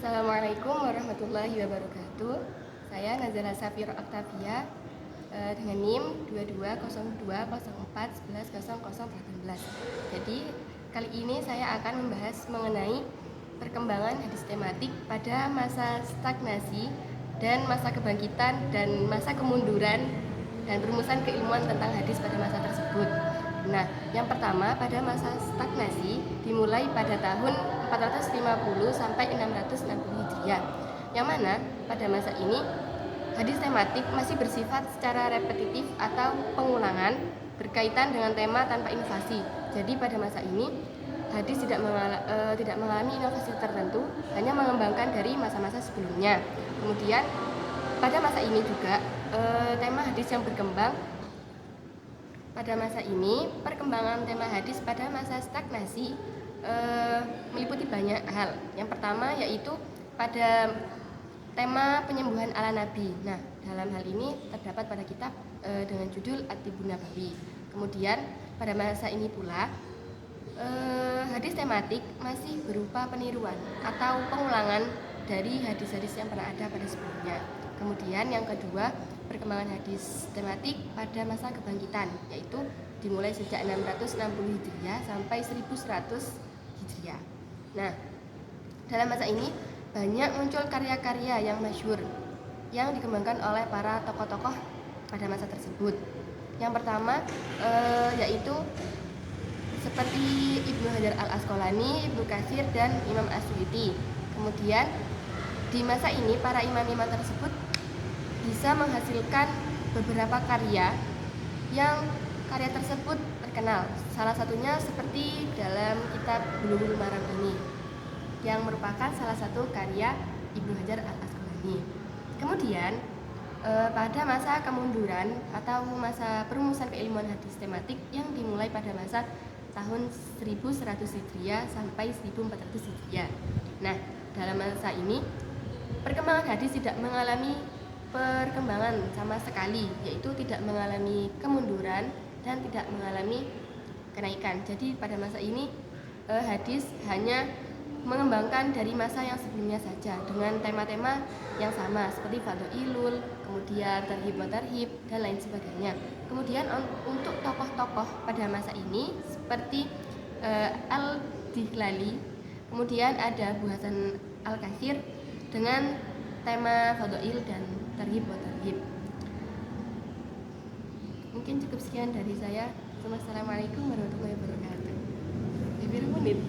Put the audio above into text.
Assalamualaikum warahmatullahi wabarakatuh. Saya Nazara Safira Octavia dengan NIM 220204110018. Jadi kali ini saya akan membahas mengenai perkembangan hadis tematik pada masa stagnasi dan masa kebangkitan dan masa kemunduran dan perumusan keilmuan tentang hadis pada masa tersebut. Nah, yang pertama pada masa stagnasi dimulai pada tahun 450 sampai 660 Hijriah. Yang mana pada masa ini hadis tematik masih bersifat secara repetitif atau pengulangan berkaitan dengan tema tanpa inovasi. Jadi pada masa ini hadis tidak mengalami inovasi tertentu, hanya mengembangkan dari masa-masa sebelumnya. Kemudian pada masa ini juga tema hadis yang berkembang. Pada masa ini, perkembangan tema hadis pada masa stagnasi meliputi banyak hal. Yang pertama yaitu pada tema penyembuhan ala Nabi. Nah, dalam hal ini terdapat pada kitab dengan judul At-Tibbun Nabawi. Kemudian pada masa ini pula hadis tematik masih berupa peniruan atau pengulangan dari hadis-hadis yang pernah ada pada sebelumnya. Kemudian yang kedua, perkembangan hadis tematik pada masa kebangkitan, yaitu dimulai sejak 660 Hijriah sampai 1100 Hijriah. Nah, dalam masa ini banyak muncul karya-karya yang masyhur yang dikembangkan oleh para tokoh-tokoh pada masa tersebut. Yang pertama yaitu seperti Ibnu Hajar Al-Asqalani, Ibnu Katsir, dan Imam As-Suyuti. Kemudian di masa ini para imam-imam tersebut bisa menghasilkan beberapa karya yang karya tersebut terkenal. Salah satunya seperti dalam kitab Bulughul Maram ini, yang merupakan salah satu karya Ibnu Hajar Al-Asqalani. Kemudian pada masa kemunduran atau masa perumusan keilmuan hadis tematik yang dimulai pada masa tahun 1100 Hijriah sampai 1400 Hijriah. Nah, dalam masa ini perkembangan hadis tidak mengalami perkembangan sama sekali, yaitu tidak mengalami kemunduran dan tidak mengalami kenaikan. Jadi pada masa ini hadis hanya mengembangkan dari masa yang sebelumnya saja dengan tema-tema yang sama seperti fadhailul, kemudian tarhib wa tarhib, dan lain sebagainya. Kemudian untuk tokoh-tokoh pada masa ini seperti Al-Dihlali, kemudian ada Abu Hasan Al-Katsir dengan tema fadhail dan tarhib wa tarhib. Mungkin cukup sekian dari saya. Wassalamualaikum warahmatullahi wabarakatuh. Bibir menit.